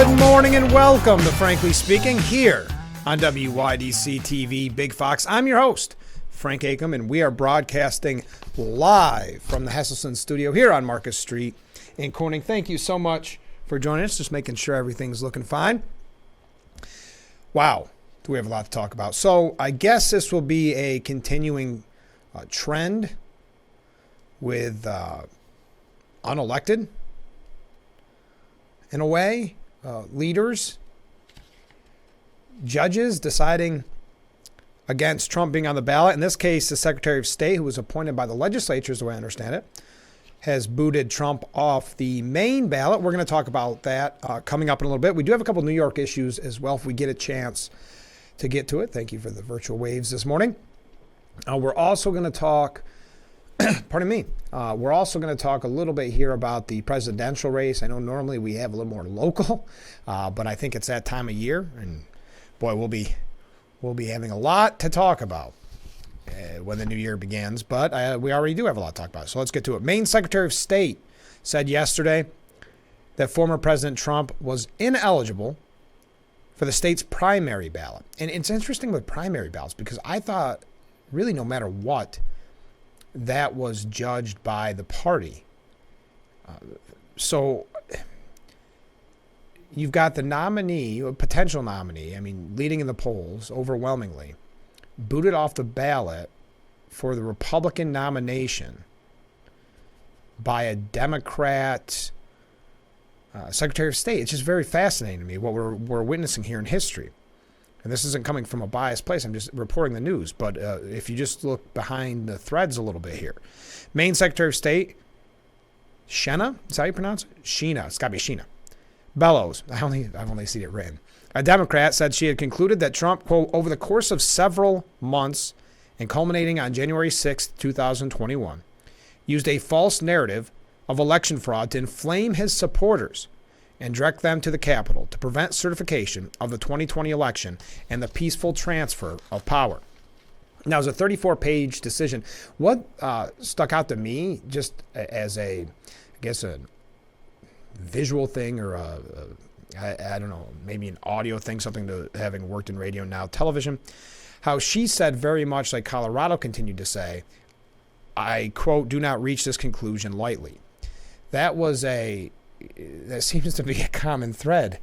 Good morning and welcome to Frankly Speaking here on WYDC TV Big Fox. I'm your host, Frank Acom, and we are broadcasting live from the Hesselson studio here on Marcus Street in Corning. Thank you so much for joining us, just making sure everything's looking fine. Wow, do we have a lot to talk about. So I guess this will be a continuing trend with unelected, in a way, leaders, judges deciding against Trump being on the ballot. In this case, the Secretary of State, who was appointed by the legislature, the way I understand it, has booted Trump off the main ballot. We're going to talk about that coming up in a little bit. We do have a couple New York issues as well if we get a chance to get to it. Thank you for the virtual waves this morning. We're also going to talk, we're also going to talk a little bit here about the presidential race. I know normally we have a little more local, but I think it's that time of year, and boy, we'll be having a lot to talk about when the new year begins. But we already do have a lot to talk about, so let's get to it. Maine Secretary of State said yesterday that former President Trump was ineligible for the state's primary ballot. And it's interesting with primary ballots because I thought really no matter what, that was judged by the party. So you've got the nominee, a potential nominee, leading in the polls overwhelmingly, booted off the ballot for the Republican nomination by a Democrat Secretary of State. It's just very fascinating to me what we're witnessing here in history. And this isn't coming from a biased place. I'm just reporting the news. But if you just look behind the threads a little bit here. Maine Secretary of State, Shenna, is that how you pronounce it? Sheena, it's got to be Sheena. Bellows, I've only seen it written. A Democrat said she had concluded that Trump, quote, over the course of several months and culminating on January 6, 2021, used a false narrative of election fraud to inflame his supporters and direct them to the Capitol to prevent certification of the 2020 election and the peaceful transfer of power. Now, it was a 34-page decision. What stuck out to me, just as a visual thing or I don't know, maybe an audio thing, something to having worked in radio, now television, how she said very much like Colorado continued to say, I, quote, do not reach this conclusion lightly. That seems to be a common thread.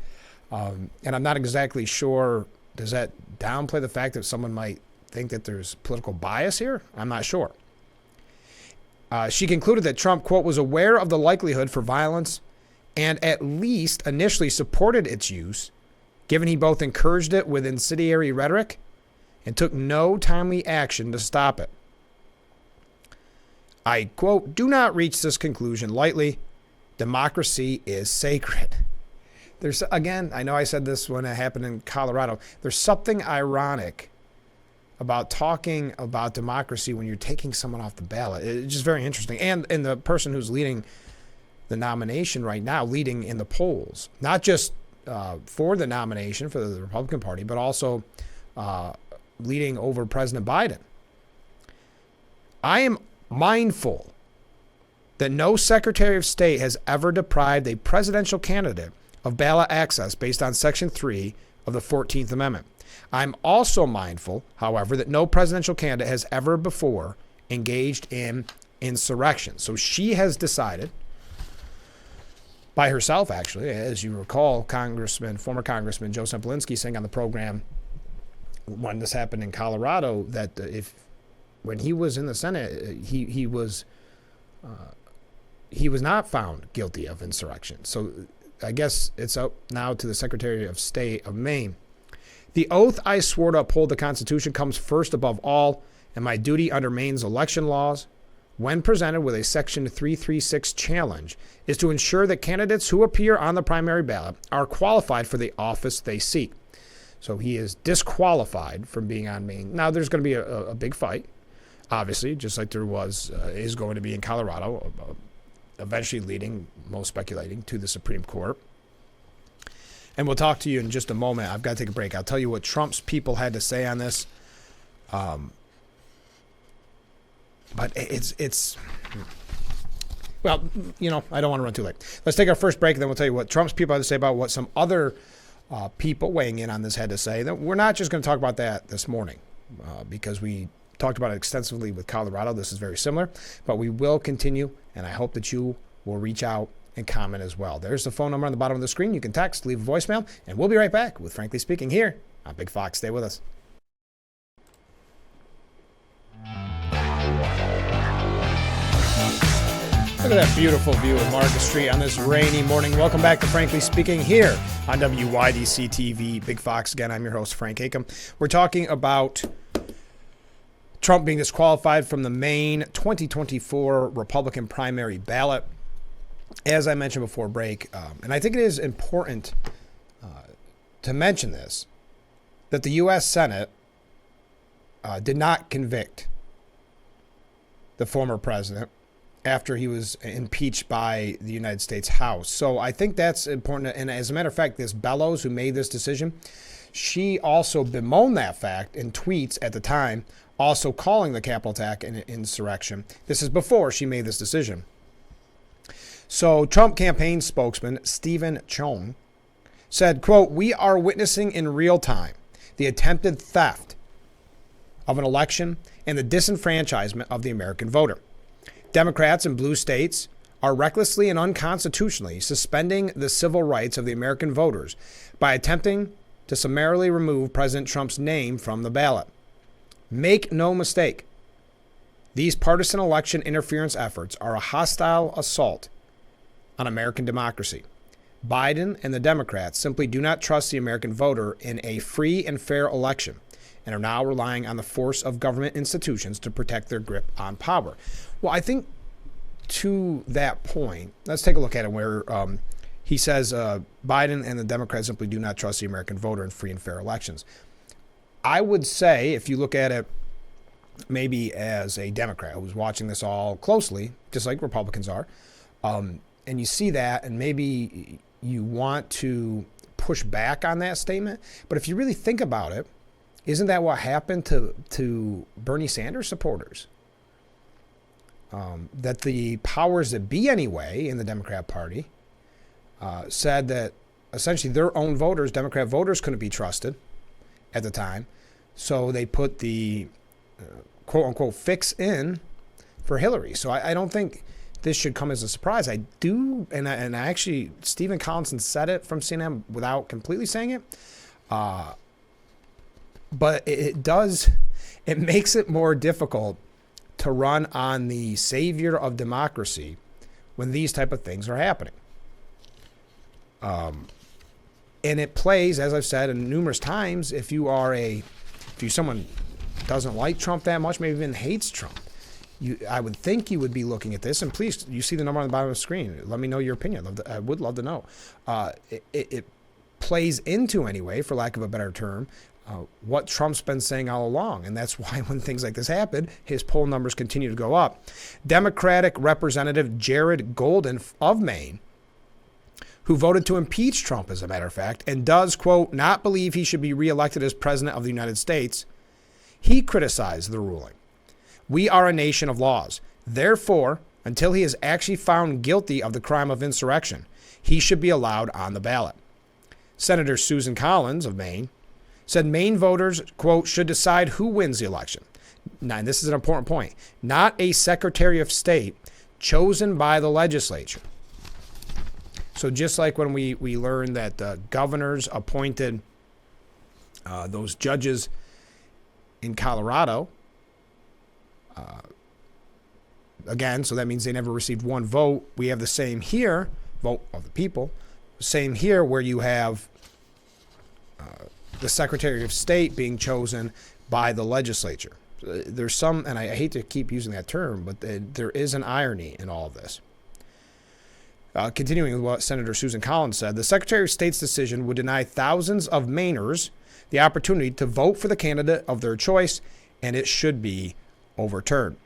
And I'm not exactly sure, does that downplay the fact that someone might think that there's political bias here? I'm not sure. She concluded that Trump, quote, was aware of the likelihood for violence and at least initially supported its use, given he both encouraged it with incendiary rhetoric and took no timely action to stop it. I, quote, do not reach this conclusion lightly. Democracy is sacred. There's, again, I know I said this when it happened in Colorado. There's something ironic about talking about democracy when you're taking someone off the ballot. It's just very interesting. And the person who's leading the nomination right now, leading in the polls, not just for the nomination for the Republican Party, but also leading over President Biden. I am mindful that no Secretary of State has ever deprived a presidential candidate of ballot access based on Section 3 of the 14th Amendment. I'm also mindful, however, that no presidential candidate has ever before engaged in insurrection. So she has decided, by herself actually, as you recall, former Congressman Joe Semplinsky saying on the program when this happened in Colorado that when he was in the Senate, he was not found guilty of insurrection. So I guess it's up now to the Secretary of State of Maine. The oath I swore to uphold the Constitution comes first above all, and my duty under Maine's election laws, when presented with a Section 336 challenge, is to ensure that candidates who appear on the primary ballot are qualified for the office they seek. So he is disqualified from being on Maine. Now, there's going to be a big fight, obviously, just like there is going to be in Colorado, eventually leading, most speculating, to the Supreme Court. And we'll talk to you in just a moment. I've got to take a break. I'll tell you what Trump's people had to say on this. But it's Well, I don't want to run too late. Let's take our first break, and then we'll tell you what Trump's people have to say about what some other people weighing in on this had to say. We're not just going to talk about that this morning because we talked about it extensively with Colorado. This is very similar, but we will continue, and I hope that you will reach out and comment as well. There's the phone number on the bottom of the screen. You can text, leave a voicemail, and we'll be right back with Frankly Speaking here on Big Fox. Stay with us. Look at that beautiful view of Market Street on this rainy morning. Welcome back to Frankly Speaking here on WYDC TV. Big Fox again. I'm your host, Frank Acom. We're talking about Trump being disqualified from the Maine 2024 Republican primary ballot. As I mentioned before break, and I think it is important to mention this, that the U.S. Senate did not convict the former president after he was impeached by the United States House. So I think that's important. And as a matter of fact, this Bellows, who made this decision, she also bemoaned that fact in tweets at the time, also calling the Capitol attack an insurrection. This is before she made this decision. So Trump campaign spokesman Stephen Chong said, quote, "We are witnessing in real time the attempted theft of an election and the disenfranchisement of the American voter. Democrats in blue states are recklessly and unconstitutionally suspending the civil rights of the American voters by attempting to summarily remove President Trump's name from the ballot. Make no mistake, these partisan election interference efforts are a hostile assault on American democracy. Biden and the Democrats simply do not trust the American voter in a free and fair election and are now relying on the force of government institutions to protect their grip on power." Well, I think to that point, let's take a look at it where he says Biden and the Democrats simply do not trust the American voter in free and fair elections. I would say, if you look at it maybe as a Democrat who's watching this all closely, just like Republicans are, and you see that, and maybe you want to push back on that statement. But if you really think about it, isn't that what happened to Bernie Sanders supporters? That the powers that be anyway in the Democrat Party said that essentially their own voters, Democrat voters, couldn't be trusted at the time. So they put the quote unquote fix in for Hillary. So I don't think this should come as a surprise. I do, and I actually, Stephen Collinson said it from CNN without completely saying it. But it makes it more difficult to run on the savior of democracy when these type of things are happening. And it plays, as I've said numerous times, if someone doesn't like Trump that much, maybe even hates Trump, I would think you would be looking at this, and please, you see the number on the bottom of the screen. Let me know your opinion. I would love to know. It plays into, anyway, for lack of a better term, what Trump's been saying all along. And that's why when things like this happen, his poll numbers continue to go up. Democratic Representative Jared Golden of Maine, who voted to impeach Trump, as a matter of fact, and does, quote, not believe he should be reelected as president of the United States, he criticized the ruling. "We are a nation of laws. Therefore, until he is actually found guilty of the crime of insurrection, he should be allowed on the ballot." Senator Susan Collins of Maine said Maine voters, quote, should decide who wins the election. Now, and this is an important point, not a Secretary of State chosen by the legislature. So just like when we learned that governors appointed those judges in Colorado, again, so that means they never received one vote. We have the same here, vote of the people, same here where you have the Secretary of State being chosen by the legislature. There's some, and I hate to keep using that term, but there is an irony in all of this. Continuing with what Senator Susan Collins said, the Secretary of State's decision would deny thousands of Mainers the opportunity to vote for the candidate of their choice, and it should be overturned.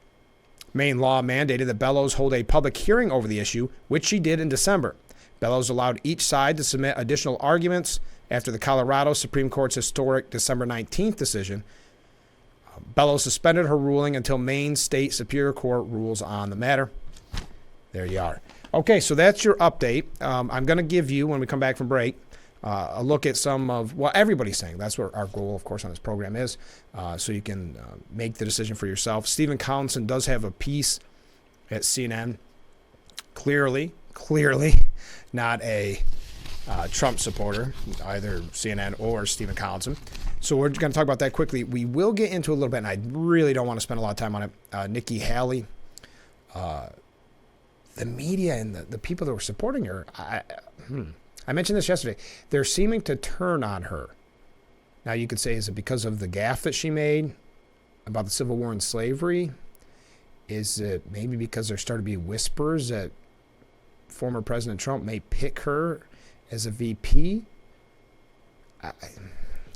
Maine law mandated that Bellows hold a public hearing over the issue, which she did in December. Bellows allowed each side to submit additional arguments after the Colorado Supreme Court's historic December 19th decision. Bellows suspended her ruling until Maine State Superior Court rules on the matter. There you are. Okay, so that's your update. I'm going to give you, when we come back from break, a look at some of what everybody's saying. That's what our goal, of course, on this program is, so you can make the decision for yourself. Stephen Collinson does have a piece at CNN, clearly not a Trump supporter, either CNN or Stephen Collinson. So we're going to talk about that quickly. We will get into a little bit, and I really don't want to spend a lot of time on it. Nikki Haley, the media and the people that were supporting her, I mentioned this yesterday. They're seeming to turn on her. Now, you could say, is it because of the gaffe that she made about the Civil War and slavery? Is it maybe because there started to be whispers that former President Trump may pick her as a VP?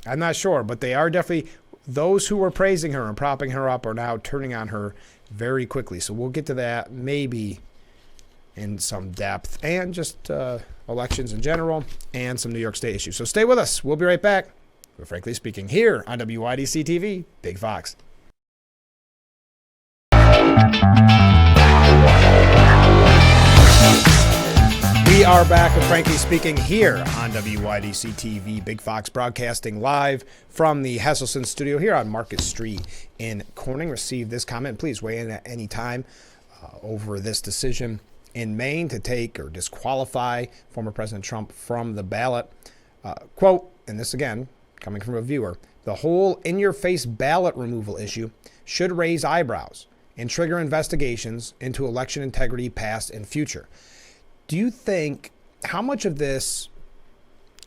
I'm not sure, but they are definitely, those who were praising her and propping her up are now turning on her very quickly. So we'll get to that maybe in some depth, and just elections in general and some New York State issues. So stay with us. We'll be right back. We're Frankly Speaking here on WYDC TV, Big Fox. We are back with Frankly Speaking here on WYDC TV, Big Fox, broadcasting live from the Hesselson studio here on Market Street in Corning. Receive this comment. Please weigh in at any time over this decision in Maine to take or disqualify former President Trump from the ballot. Quote, and this again, coming from a viewer, the whole in-your-face ballot removal issue should raise eyebrows and trigger investigations into election integrity past and future. Do you think, how much of this,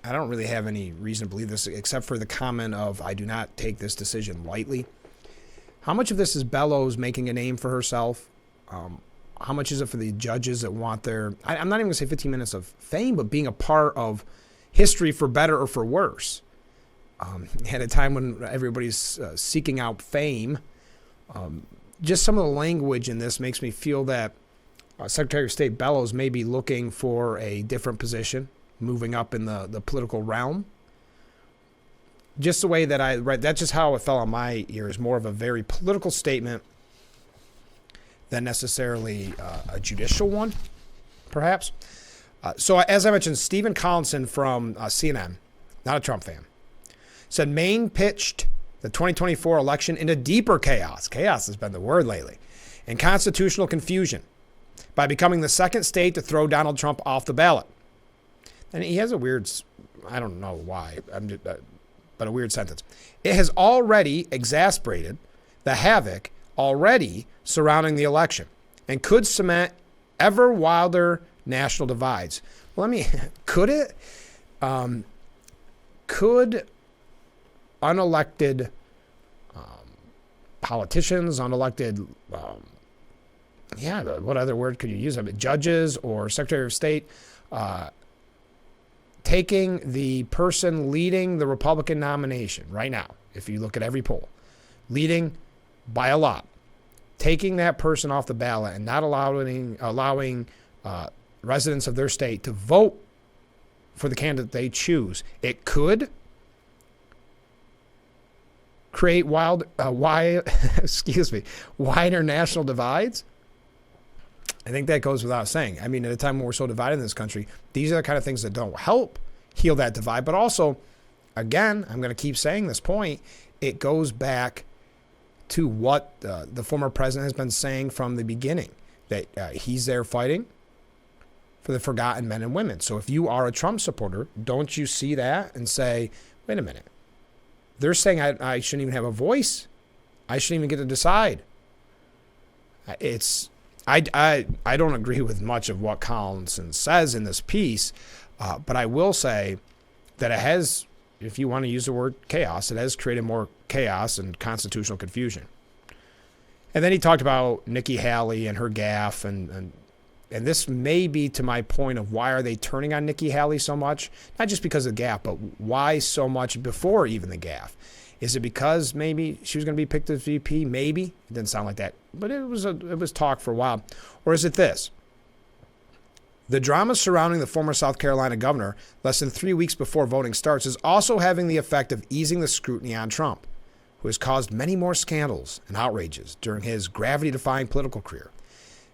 I don't really have any reason to believe this except for the comment of, I do not take this decision lightly. How much of this is Bellows making a name for herself? How much is it for the judges that want their, I'm not even going to say 15 minutes of fame, but being a part of history for better or for worse? At a time when everybody's seeking out fame, just some of the language in this makes me feel that Secretary of State Bellows may be looking for a different position, moving up in the political realm. Just the way that I read, that's just how it fell on my ears, more of a very political statement than necessarily a judicial one, perhaps. So as I mentioned, Stephen Collinson from CNN, not a Trump fan, said Maine pitched the 2024 election into deeper chaos. Chaos has been the word lately. And constitutional confusion by becoming the second state to throw Donald Trump off the ballot. And he has a weird, I don't know why, but a weird sentence. It has already exasperated the havoc already surrounding the election and could cement ever wilder national divides. Well, could it? Could unelected politicians, unelected, what other word could you use? Judges or Secretary of State, taking the person leading the Republican nomination right now, if you look at every poll, leading by a lot, taking that person off the ballot and not allowing residents of their state to vote for the candidate they choose, it could create wider national divides. I think that goes without saying. At a time when we're so divided in this country, these are the kind of things that don't help heal that divide. But also, again, I'm going to keep saying this point, it goes back to what the former president has been saying from the beginning, that he's there fighting for the forgotten men and women. So if you are a Trump supporter, don't you see that and say, wait a minute, they're saying I shouldn't even have a voice. I shouldn't even get to decide. I don't agree with much of what Collinson says in this piece, but I will say that it has, if you want to use the word chaos, it has created more chaos and constitutional confusion. And then he talked about Nikki Haley and her gaffe, and this may be to my point of why are they turning on Nikki Haley so much? Not just because of the gaffe, but why so much before even the gaffe? Is it because maybe she was going to be picked as VP? Maybe. It didn't sound like that, but it was talk for a while. Or is it this? The drama surrounding the former South Carolina governor less than 3 weeks before voting starts is also having the effect of easing the scrutiny on Trump, who has caused many more scandals and outrages during his gravity-defying political career.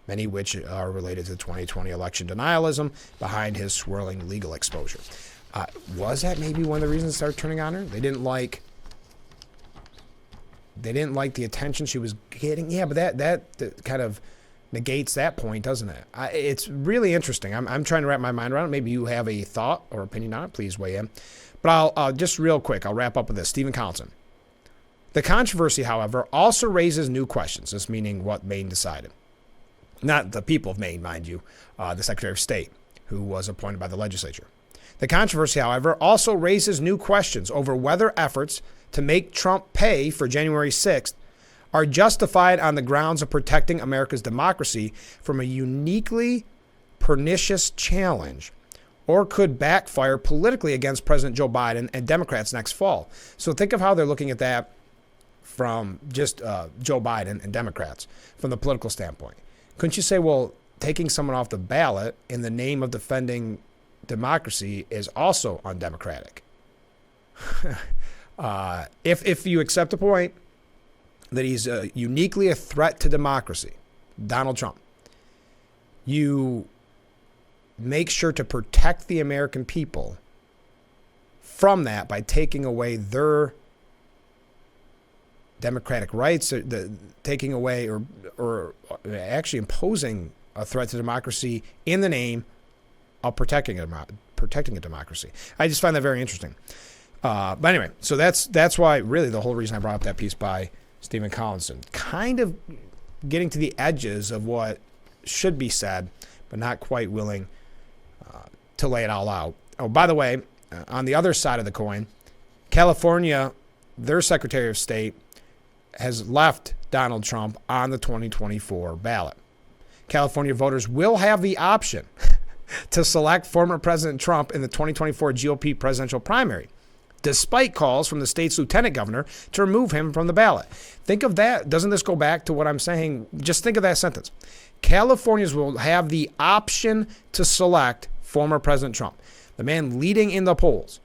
many which are related to the 2020 election denialism behind his swirling legal exposure. Was that maybe one of the reasons they started turning on her? They didn't like the attention she was getting. Yeah, but that kind of negates that point, doesn't it? It's really interesting. I'm trying to wrap my mind around it. Maybe you have a thought or opinion on it. Please weigh in. But I'll just real quick, I'll wrap up with this. Stephen Collinson. The controversy, however, also raises new questions, this meaning what Maine decided. Not the people of Maine, mind you, the Secretary of State, who was appointed by the legislature. The controversy, however, also raises new questions over whether efforts to make Trump pay for January 6th are justified on the grounds of protecting America's democracy from a uniquely pernicious challenge, or could backfire politically against President Joe Biden and Democrats next fall. So think of how they're looking at that from just Joe Biden and Democrats from the political standpoint. Couldn't you say, well, taking someone off the ballot in the name of defending democracy is also undemocratic? If you accept the point that he's uniquely a threat to democracy, Donald Trump, you make sure to protect the American people from that by taking away their democratic rights, taking away or actually imposing a threat to democracy in the name of protecting a democracy. I just find that very interesting. But anyway, so that's why really the whole reason I brought up that piece by Stephen Collinson, kind of getting to the edges of what should be said, but not quite willing to lay it all out. Oh, by the way, on the other side of the coin, California, their Secretary of State, has left Donald Trump on the 2024 ballot. California voters will have the option to select former President Trump in the 2024 GOP presidential primary, despite calls from the state's lieutenant governor to remove him from the ballot. Think of that. Doesn't this go back to what I'm saying? Just think of that sentence. Californians will have the option to select former President Trump. The man leading in the polls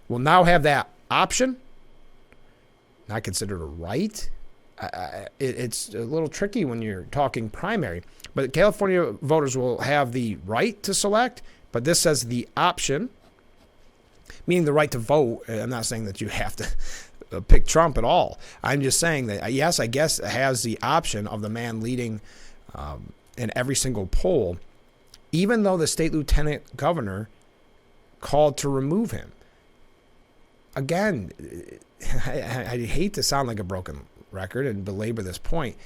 will now have that option. Not considered a right. It's a little tricky when you're talking primary, but California voters will have the right to select, but this says the option, meaning the right to vote. I'm not saying that you have to pick Trump at all. I'm just saying that, yes, I guess it has the option of the man leading in every single poll, even though the state lieutenant governor called to remove him. Again, I hate to sound like a broken record and belabor this point,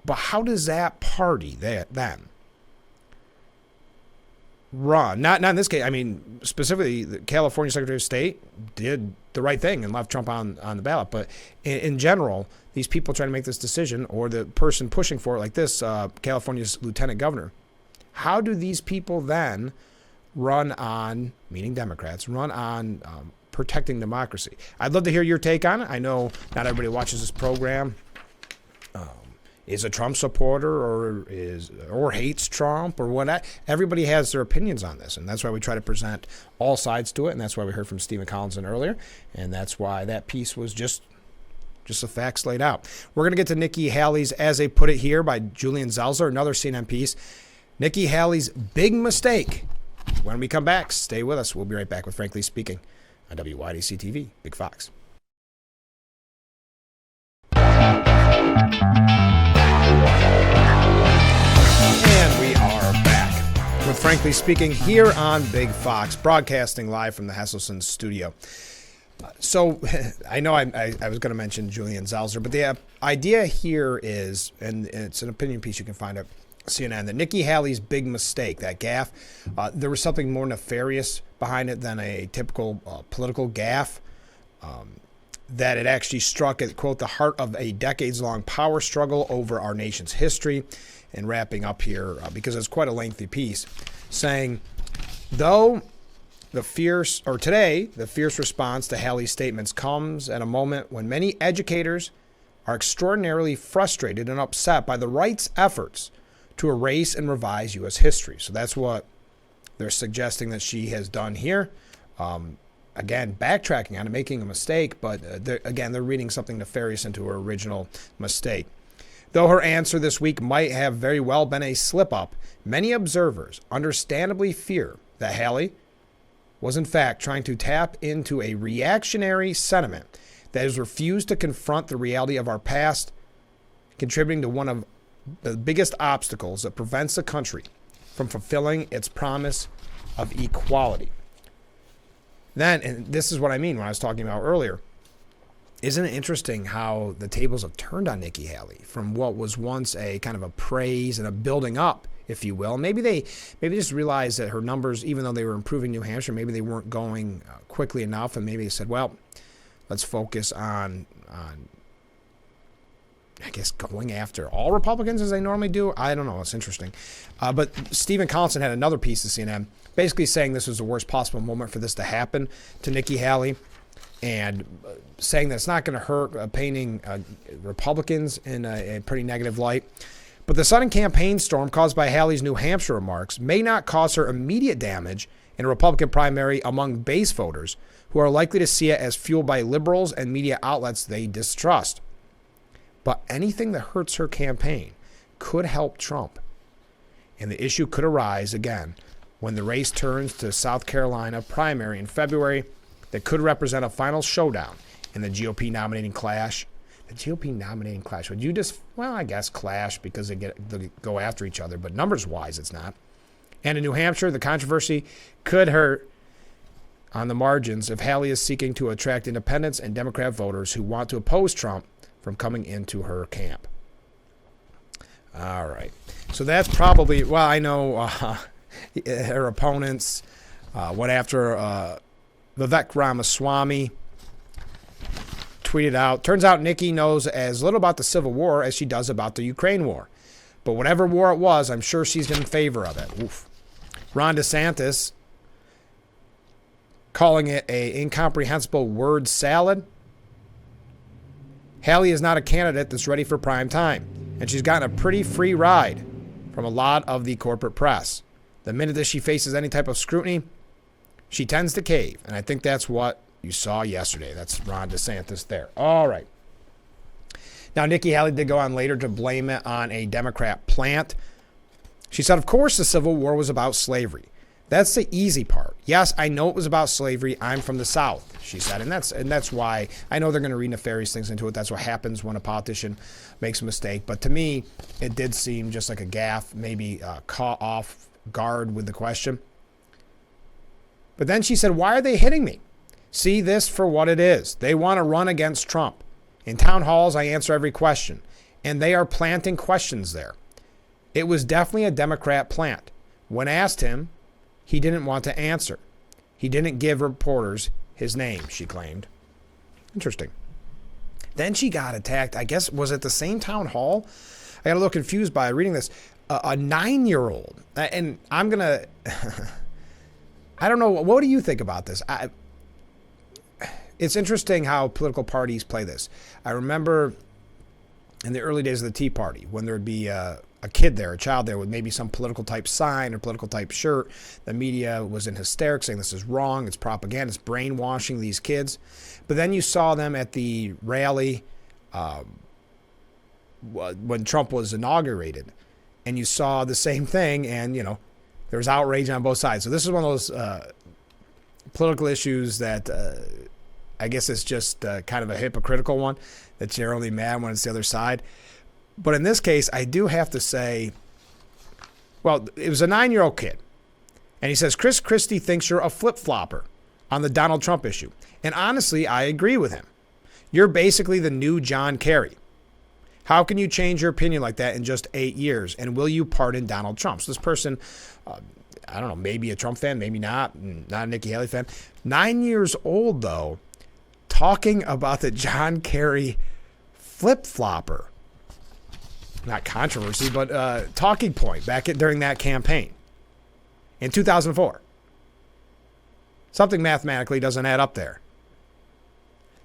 but how does that party then run? Not in this case. I mean, specifically, the California Secretary of State did the right thing and left Trump on the ballot. But in general, these people trying to make this decision, or the person pushing for it, like this, California's lieutenant governor, how do these people then run on, meaning Democrats, run on protecting democracy? I'd love to hear your take on it. I know not everybody watches this program is a Trump supporter or hates Trump or what. Everybody has their opinions on this, and that's why we try to present all sides to it, and that's why we heard from Stephen Collinson earlier, and that's why that piece was just the facts laid out. We're going to get to Nikki Haley's As They Put It Here by Julian Zelzer, another CNN piece. Nikki Haley's big mistake. When we come back, stay with us. We'll be right back with Frankly Speaking on WYDC TV, Big Fox. And we are back with Frankly Speaking here on Big Fox, broadcasting live from the Hesselson studio. So I know I was going to mention Julian Zelzer, but the idea here is, and it's an opinion piece you can find at CNN, that Nikki Haley's big mistake, that gaffe, there was something more nefarious behind it than a typical political gaffe, that it actually struck at, quote, the heart of a decades-long power struggle over our nation's history. And wrapping up here, because it's quite a lengthy piece, saying, though the fierce response to Haley's statements comes at a moment when many educators are extraordinarily frustrated and upset by the right's efforts to erase and revise U.S. history. So that's what they're suggesting that she has done here. Again, backtracking on it, making a mistake, but they're reading something nefarious into her original mistake. Though her answer this week might have very well been a slip-up, many observers understandably fear that Haley was in fact trying to tap into a reactionary sentiment that has refused to confront the reality of our past, contributing to one of the biggest obstacles that prevents the country from fulfilling its promise of equality. Then, and this is what I mean when I was talking about earlier, isn't it interesting how the tables have turned on Nikki Haley from what was once a kind of a praise and a building up, if you will. Maybe they just realized that her numbers, even though they were improving New Hampshire, maybe they weren't going quickly enough, and maybe they said, well, let's focus on I guess going after all Republicans as they normally do. I don't know. It's interesting. But Stephen Collinson had another piece of CNN basically saying this was the worst possible moment for this to happen to Nikki Haley, and saying that it's not going to hurt, painting Republicans in a pretty negative light. But the sudden campaign storm caused by Haley's New Hampshire remarks may not cause her immediate damage in a Republican primary among base voters who are likely to see it as fueled by liberals and media outlets they distrust. But anything that hurts her campaign could help Trump. And the issue could arise again when the race turns to South Carolina primary in February that could represent a final showdown in the GOP nominating clash. The GOP nominating clash. Would you just, well, I guess clash because they go after each other, but numbers-wise it's not. And in New Hampshire, the controversy could hurt on the margins if Haley is seeking to attract independents and Democrat voters who want to oppose Trump from coming into her camp. All right. So that's probably, well, I know her opponents went after Vivek Ramaswamy, tweeted out, turns out Nikki knows as little about the Civil War as she does about the Ukraine war. But whatever war it was, I'm sure she's in favor of it. Oof. Ron DeSantis calling it a incomprehensible word salad. Haley is not a candidate that's ready for prime time, and she's gotten a pretty free ride from a lot of the corporate press. The minute that she faces any type of scrutiny, she tends to cave, and I think that's what you saw yesterday. That's Ron DeSantis there. All right. Now, Nikki Haley did go on later to blame it on a Democrat plant. She said, of course, the Civil War was about slavery. That's the easy part. Yes, I know it was about slavery. I'm from the South, she said. And that's why I know they're going to read nefarious things into it. That's what happens when a politician makes a mistake. But to me, it did seem just like a gaffe, maybe caught off guard with the question. But then she said, why are they hitting me? See this for what it is. They want to run against Trump. In town halls, I answer every question. And they are planting questions there. It was definitely a Democrat plant. When asked him, he didn't want to answer. He didn't give reporters his name, she claimed. Interesting. Then she got attacked, I guess, was it the same town hall? I got a little confused by reading this. A 9-year-old. And I'm going to... I don't know. What do you think about this? It's interesting how political parties play this. I remember in the early days of the Tea Party, when there would be a kid there, a child there with maybe some political type sign or political type shirt, the media was in hysterics saying this is wrong, it's propaganda, it's brainwashing these kids. But then you saw them at the rally when Trump was inaugurated, and you saw the same thing, and, you know, there was outrage on both sides. So this is one of those political issues that I guess it's just kind of a hypocritical one, that you're only mad when it's the other side. But in this case, I do have to say, well, it was a 9-year-old kid. And he says, Chris Christie thinks you're a flip-flopper on the Donald Trump issue. And honestly, I agree with him. You're basically the new John Kerry. How can you change your opinion like that in just 8 years? And will you pardon Donald Trump? So this person, I don't know, maybe a Trump fan, maybe not a Nikki Haley fan. 9 years old, though, talking about the John Kerry flip-flopper. Not controversy, but talking point during that campaign in 2004. Something mathematically doesn't add up there.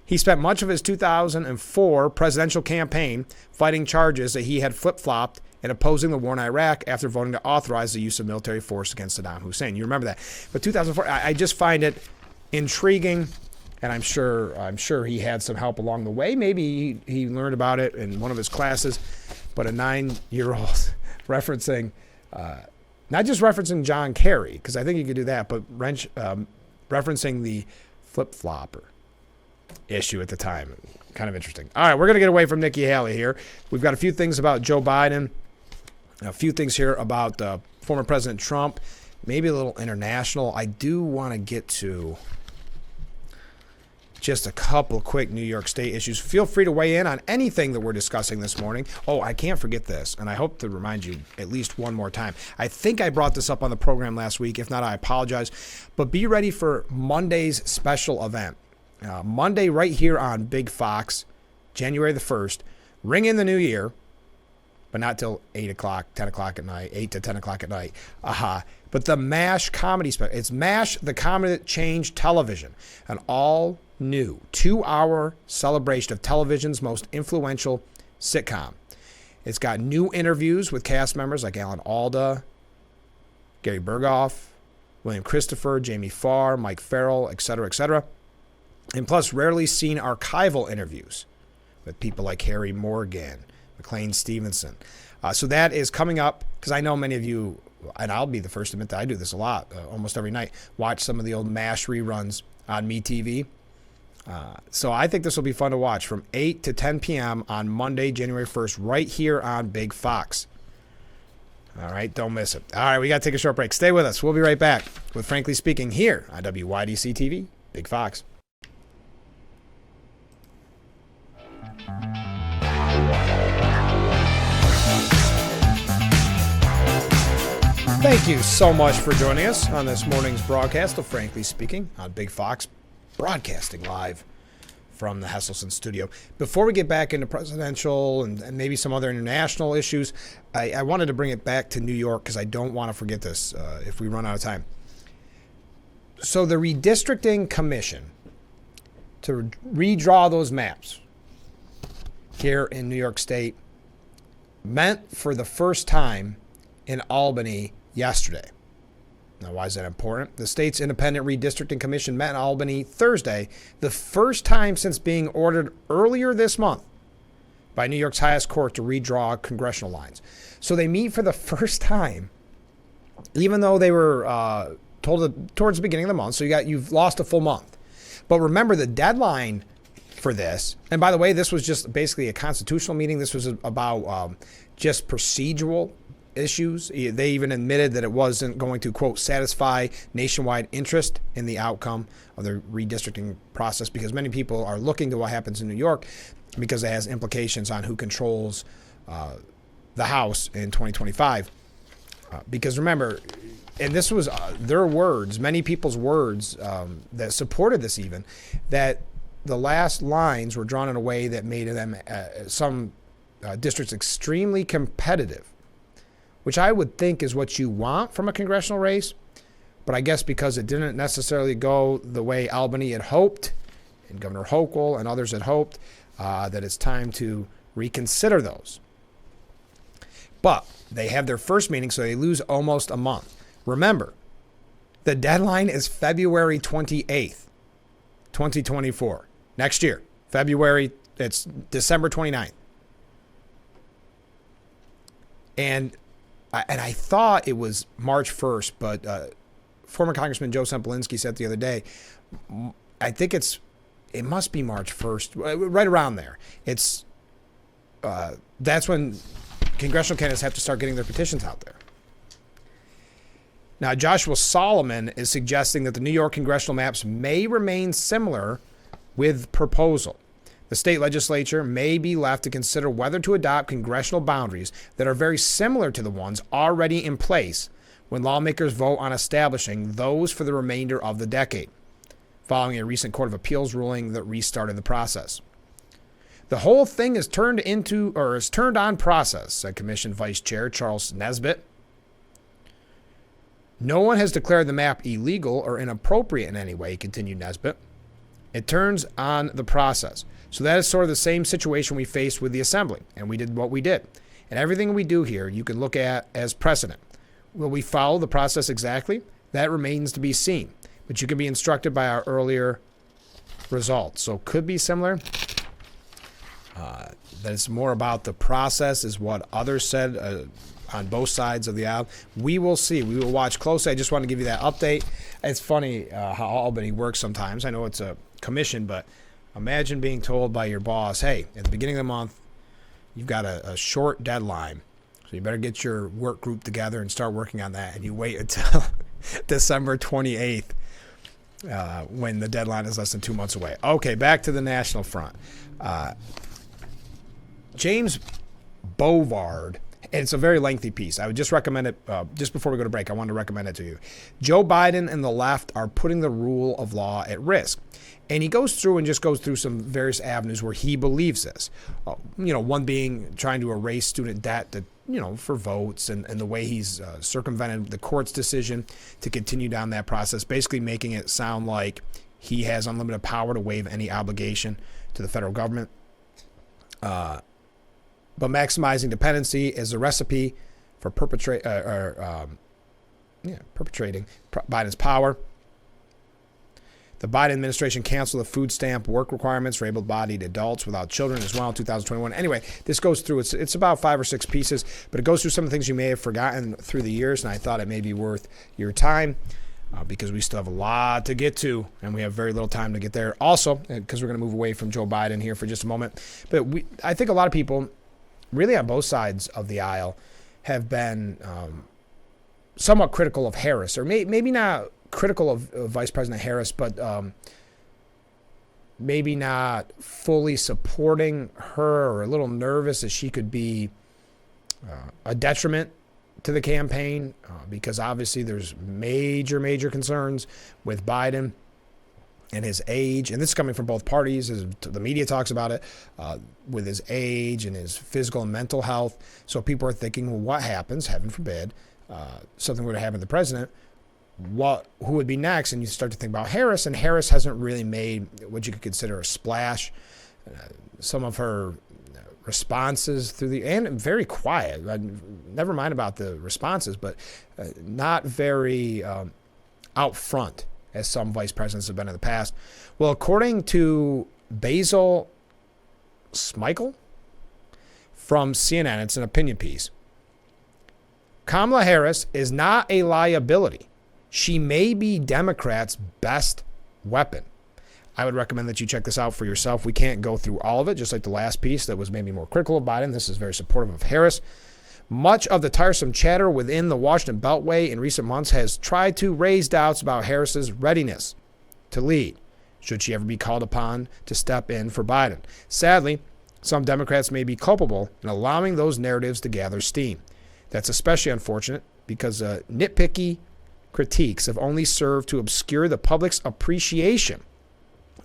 He spent much of his 2004 presidential campaign fighting charges that he had flip-flopped and opposing the war in Iraq after voting to authorize the use of military force against Saddam Hussein. You remember that. But 2004, I just find it intriguing, and I'm sure he had some help along the way. Maybe he learned about it in one of his classes. but a 9-year-old referencing, not just referencing John Kerry, because I think you could do that, but referencing the flip-flopper issue at the time. Kind of interesting. All right, we're going to get away from Nikki Haley here. We've got a few things about Joe Biden, a few things here about former President Trump, maybe a little international. I do want to get to just a couple quick New York State issues. Feel free to weigh in on anything that we're discussing this morning. Oh, I can't forget this, and I hope to remind you at least one more time. I think I brought this up on the program last week. If not, I apologize. But be ready for Monday's special event. Monday right here on Big Fox, January the 1st. Ring in the new year, but not till 8 o'clock, 10 o'clock at night, 8 to 10 o'clock at night. But the MASH comedy special. It's MASH, the comedy that changed television. An all-new 2-hour celebration of television's most influential sitcom. It's got new interviews with cast members like Alan Alda, Gary Berghoff, William Christopher, Jamie Farr, Mike Farrell, etc., etc. And plus, rarely seen archival interviews with people like Harry Morgan, McLean Stevenson. So that is coming up, because I know many of you, and I'll be the first to admit that I do this a lot, almost every night, watch some of the old MASH reruns on MeTV. So I think this will be fun to watch from 8 to 10 p.m. on Monday, January 1st, right here on Big Fox. All right, don't miss it. All right, we got to take a short break. Stay with us. We'll be right back with Frankly Speaking here on WYDC TV, Big Fox. Thank you so much for joining us on this morning's broadcast of Frankly Speaking on Big Fox, broadcasting live from the Hesselson studio. Before we get back into presidential and maybe some other international issues, I wanted to bring it back to New York because I don't want to forget this if we run out of time. So the redistricting commission to redraw those maps here in New York State met for the first time in Albany yesterday. Now, why is that important? The state's independent redistricting commission met in Albany Thursday, the first time since being ordered earlier this month by New York's highest court to redraw congressional lines. So they meet for the first time, even though they were told towards the beginning of the month. So you've lost a full month. But remember, the deadline for this, and by the way, this was just basically a constitutional meeting. This was about just procedural issues. They even admitted that it wasn't going to, quote, satisfy nationwide interest in the outcome of the redistricting process, because many people are looking to what happens in New York because it has implications on who controls the House in 2025. Because remember, and this was their words, many people's words that supported this even, that the last lines were drawn in a way that made them some districts extremely competitive, which I would think is what you want from a congressional race. But I guess because it didn't necessarily go the way Albany had hoped, and Governor Hochul and others had hoped, that it's time to reconsider those. But they have their first meeting, so they lose almost a month. Remember, the deadline is February 28th, 2024. Next year. February, it's December 29th. And I thought it was March 1st, but former Congressman Joe Semplinsky said the other day, I think it must be March 1st, right around there. That's when congressional candidates have to start getting their petitions out there. Now, Joshua Solomon is suggesting that the New York congressional maps may remain similar with proposal. The state legislature may be left to consider whether to adopt congressional boundaries that are very similar to the ones already in place when lawmakers vote on establishing those for the remainder of the decade, following a recent Court of Appeals ruling that restarted the process. The whole thing is turned on process, said Commission Vice Chair Charles Nesbitt. No one has declared the map illegal or inappropriate in any way, continued Nesbitt. It turns on the process. So that is sort of the same situation we faced with the assembly, and we did what we did. And everything we do here, you can look at as precedent. Will we follow the process exactly? That remains to be seen. But you can be instructed by our earlier results. So could be similar. That it's more about the process, is what others said on both sides of the aisle. We will see. We will watch closely. I just want to give you that update. It's funny how Albany works sometimes. I know it's a commission, but imagine being told by your boss, hey, at the beginning of the month, you've got a short deadline, so you better get your work group together and start working on that. And you wait until December 28th when the deadline is less than 2 months away. Okay, back to the national front. James Bovard, and it's a very lengthy piece. I would just recommend it, just before we go to break, I wanted to recommend it to you. Joe Biden and the left are putting the rule of law at risk. And he goes through some various avenues where he believes this. One being trying to erase student debt for votes, and the way he's circumvented the court's decision to continue down that process, basically making it sound like he has unlimited power to waive any obligation to the federal government. But maximizing dependency is a recipe for perpetrating Biden's power. The Biden administration canceled the food stamp work requirements for able-bodied adults without children as well in 2021. Anyway, this goes through, it's about 5 or 6 pieces, but it goes through some of the things you may have forgotten through the years, and I thought it may be worth your time because we still have a lot to get to, and we have very little time to get there. Also, because we're going to move away from Joe Biden here for just a moment, but I think a lot of people, really on both sides of the aisle, have been somewhat critical of Harris, or maybe not critical of Vice President Harris, but maybe not fully supporting her, or a little nervous that she could be a detriment to the campaign, because obviously there's major concerns with Biden and his age, and this is coming from both parties, as the media talks about it, with his age and his physical and mental health. So people are thinking, well, what happens, heaven forbid, something were to happen to the president, who would be next? And you start to think about Harris, and Harris hasn't really made what you could consider a splash. Some of her responses and very quiet, never mind about the responses, but not very out front as some vice presidents have been in the past. Well, according to Basil Smikle from CNN, it's an opinion piece, Kamala Harris is not a liability. She may be Democrats' best weapon. I would recommend that you check this out for yourself. We can't go through all of it, just like the last piece that was maybe more critical of Biden. This is very supportive of Harris. Much of the tiresome chatter within the Washington Beltway in recent months has tried to raise doubts about Harris's readiness to lead, should she ever be called upon to step in for Biden. Sadly, some Democrats may be culpable in allowing those narratives to gather steam. That's especially unfortunate because nitpicky critiques have only served to obscure the public's appreciation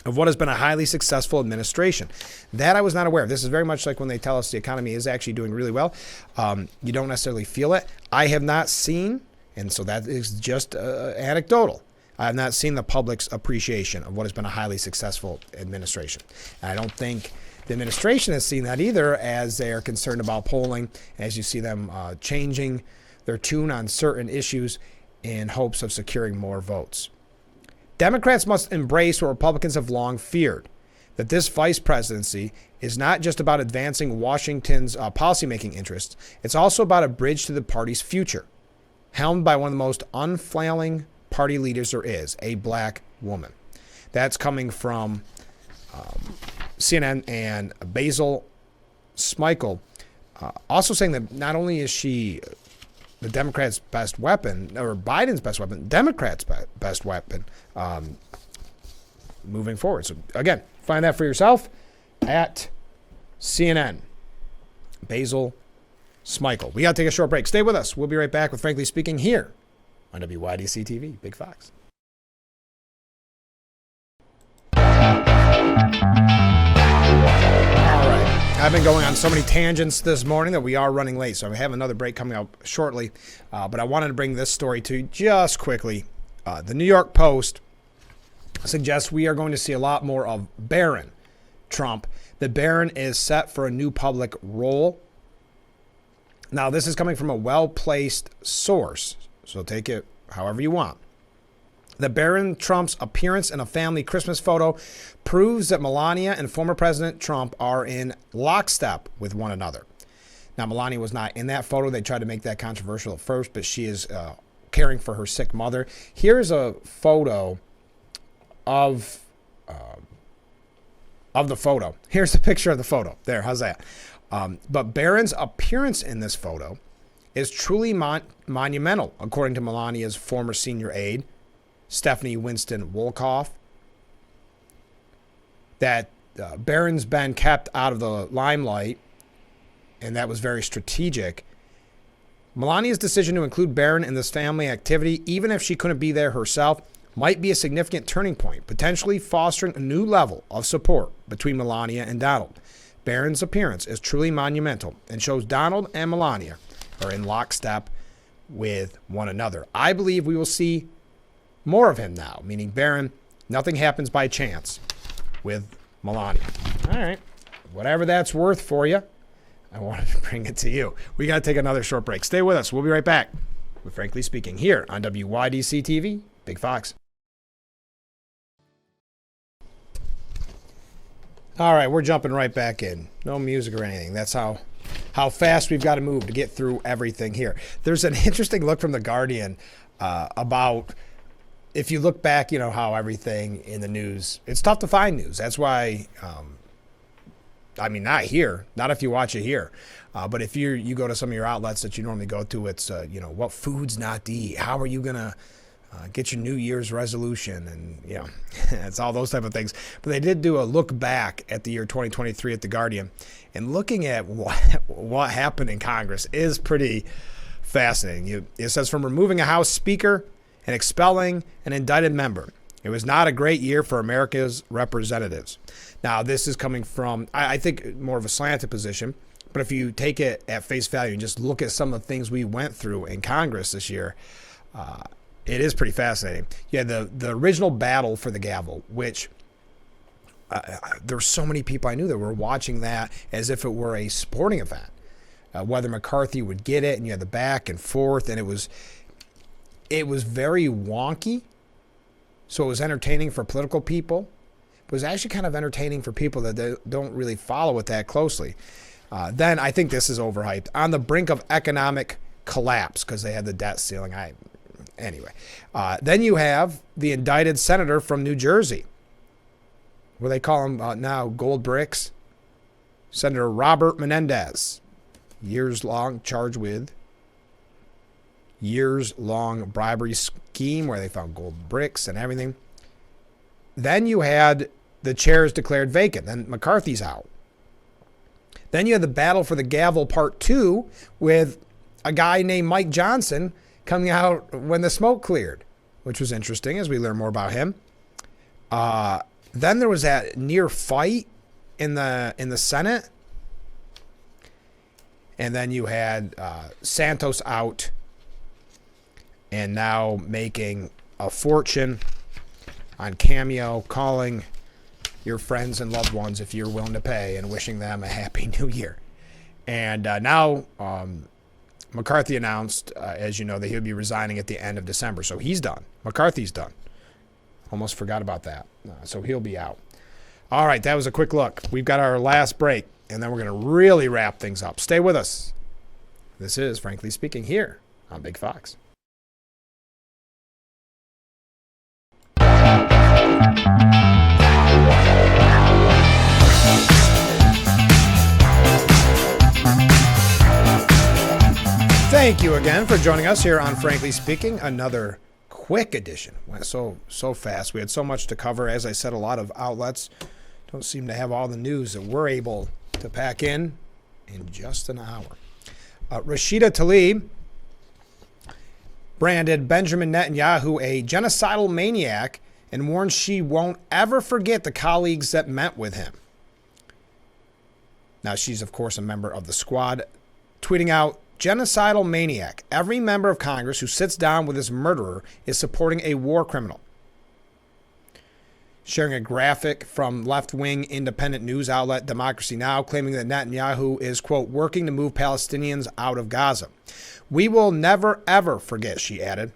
of what has been a highly successful administration. That I was not aware of. This is very much like when they tell us the economy is actually doing really well. You don't necessarily feel it. I have not seen, and so that is just anecdotal, I have not seen the public's appreciation of what has been a highly successful administration. And I don't think the administration has seen that either, as they are concerned about polling, as you see them changing their tune on certain issues in hopes of securing more votes. Democrats must embrace what Republicans have long feared, that this vice presidency is not just about advancing Washington's policymaking interests, it's also about a bridge to the party's future, helmed by one of the most unflailing party leaders there is, a black woman. That's coming from CNN and Basil Smikle, also saying that not only is she the Democrats' best weapon, or Biden's best weapon, Democrats' best weapon moving forward. So again, find that for yourself at CNN. Basil Smikle. We got to take a short break. Stay with us. We'll be right back with Frankly Speaking here on WYDC TV. Big Fox. I've been going on so many tangents this morning that we are running late, so I have another break coming up shortly. But I wanted to bring this story to you just quickly. The New York Post suggests we are going to see a lot more of Barron Trump. That Barron is set for a new public role. Now, this is coming from a well-placed source, so take it however you want. The Barron Trump's appearance in a family Christmas photo proves that Melania and former President Trump are in lockstep with one another. Now, Melania was not in that photo. They tried to make that controversial at first, but she is caring for her sick mother. Here's a photo of the photo. Here's a picture of the photo. There, how's that? But Barron's appearance in this photo is truly monumental, according to Melania's former senior aide, Stephanie Winston Wolkoff, that Barron's been kept out of the limelight, and that was very strategic. Melania's decision to include Barron in this family activity, even if she couldn't be there herself, might be a significant turning point, potentially fostering a new level of support between Melania and Donald. Barron's appearance is truly monumental and shows Donald and Melania are in lockstep with one another. I believe we will see more of him now, meaning Barron, nothing happens by chance with Melania. All right. Whatever that's worth for you, I wanted to bring it to you. We got to take another short break. Stay with us. We'll be right back with Frankly Speaking here on WYDC TV, Big Fox. All right, we're jumping right back in. No music or anything. That's how fast we've got to move to get through everything here. There's an interesting look from The Guardian about, if you look back, how everything in the news, it's tough to find news. That's why, not here, not if you watch it here. But if you go to some of your outlets that you normally go to, it's, what foods not to eat. How are you going to get your New Year's resolution? And, it's all those type of things. But they did do a look back at the year 2023 at The Guardian. And looking at what happened in Congress is pretty fascinating. It says, from removing a House Speaker and expelling an indicted member, it was not a great year for America's representatives. Now, this is coming from, I think, more of a slanted position. But if you take it at face value and just look at some of the things we went through in Congress this year, it is pretty fascinating. Yeah, the original battle for the gavel, which there were so many people I knew that were watching that as if it were a sporting event. Whether McCarthy would get it, and you had the back and forth, and it was very wonky. So it was entertaining for political people. It was actually kind of entertaining for people that don't really follow it that closely. Then I think this is overhyped. On the brink of economic collapse because they had the debt ceiling. Anyway. Then you have the indicted senator from New Jersey. What do they call him now? Gold bricks. Senator Robert Menendez. Charged with years-long bribery scheme where they found gold bricks and everything. Then you had the chairs declared vacant. Then McCarthy's out. Then you had the battle for the gavel part 2 with a guy named Mike Johnson coming out when the smoke cleared, which was interesting as we learn more about him. Then there was that near fight in the Senate. And then you had Santos out and now making a fortune on Cameo, calling your friends and loved ones if you're willing to pay and wishing them a happy new year. And now McCarthy announced, as you know, that he'll be resigning at the end of December. So he's done. McCarthy's done. Almost forgot about that. So he'll be out. All right, that was a quick look. We've got our last break, and then we're going to really wrap things up. Stay with us. This is Frankly Speaking here on Big Fox. Thank you again for joining us here on Frankly Speaking. Another quick edition. Went so fast. We had so much to cover. As I said, a lot of outlets don't seem to have all the news that we're able to pack in just an hour. Rashida Tlaib branded Benjamin Netanyahu a genocidal maniac and warned she won't ever forget the colleagues that met with him. Now, she's, of course, a member of the squad, tweeting out, "Genocidal maniac. Every member of Congress who sits down with this murderer is supporting a war criminal." Sharing a graphic from left-wing independent news outlet Democracy Now!, claiming that Netanyahu is, quote, working to move Palestinians out of Gaza. "We will never, ever forget," she added.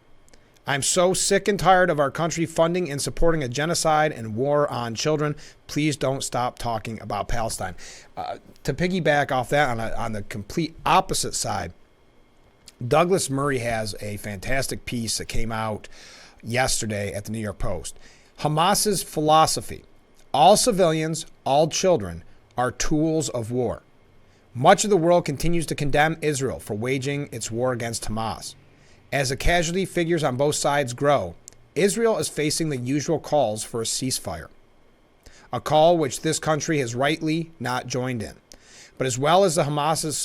I'm so sick and tired of our country funding and supporting a genocide and war on children. Please don't stop talking about Palestine. To piggyback off that on the complete opposite side, Douglas Murray has a fantastic piece that came out yesterday at the New York Post. Hamas's philosophy: all civilians, all children are tools of war. Much of the world continues to condemn Israel for waging its war against Hamas. As the casualty figures on both sides grow, Israel is facing the usual calls for a ceasefire, a call which this country has rightly not joined in. But as well as the Hamas's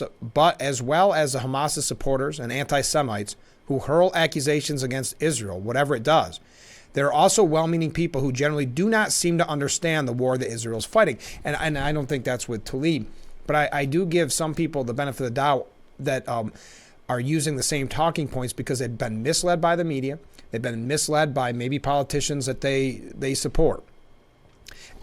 supporters and anti-Semites who hurl accusations against Israel, whatever it does, there are also well-meaning people who generally do not seem to understand the war that Israel is fighting. And I don't think that's with Tlaib, but I do give some people the benefit of the doubt that are using the same talking points because they've been misled by the media. They've been misled by maybe politicians that they support.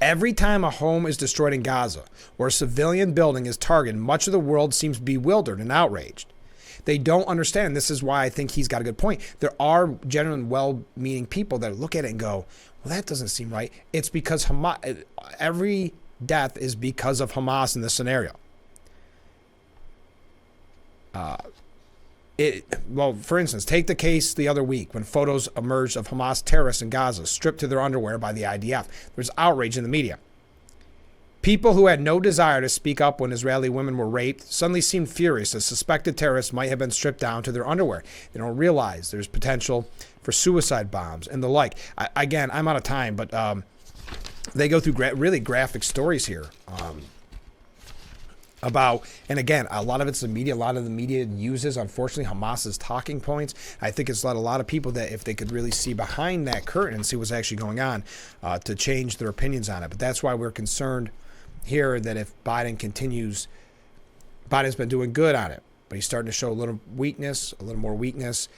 Every time a home is destroyed in Gaza or a civilian building is targeted, much of the world seems bewildered and outraged. They don't understand. This is why I think he's got a good point. There are genuine, well-meaning people that look at it and go, well, that doesn't seem right. It's because Hamas, every death is because of Hamas in this scenario. For instance, take the case the other week when photos emerged of Hamas terrorists in Gaza stripped to their underwear by the IDF. There's outrage in the media. People who had no desire to speak up when Israeli women were raped suddenly seemed furious as suspected terrorists might have been stripped down to their underwear. They don't realize there's potential for suicide bombs and the like. Again, I'm out of time, but they go through really graphic stories here. About, and again, a lot of it's the media. A lot of the media uses, unfortunately, Hamas's talking points. I think it's led a lot of people that if they could really see behind that curtain and see what's actually going on, to change their opinions on it. But that's why we're concerned here that if Biden continues, Biden's been doing good on it, but he's starting to show a little more weakness.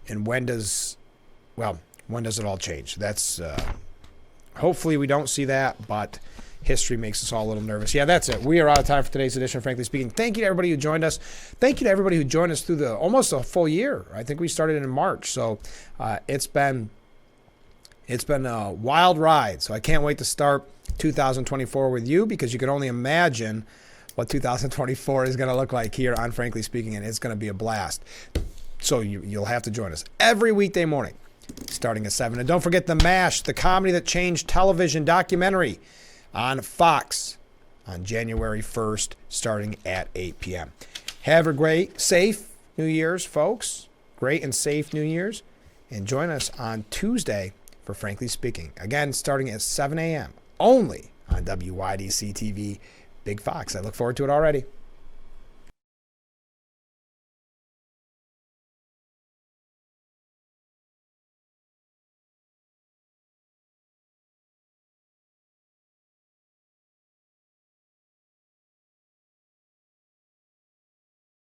And when does it all change? That's hopefully we don't see that, but history makes us all a little nervous. Yeah, that's it. We are out of time for today's edition of Frankly Speaking. Thank you to everybody who joined us. Thank you to everybody who joined us through almost a full year. I think we started in March. So it's been a wild ride. So I can't wait to start 2024 with you, because you can only imagine what 2024 is going to look like here on Frankly Speaking, and it's going to be a blast. So you'll have to join us every weekday morning starting at 7. And don't forget The MASH, the comedy that changed television documentary, on Fox on January 1st, starting at 8 p.m. Have a great, safe New Year's, folks. Great and safe New Year's. And join us on Tuesday for Frankly Speaking. Again, starting at 7 a.m. only on WYDC TV, Big Fox. I look forward to it already.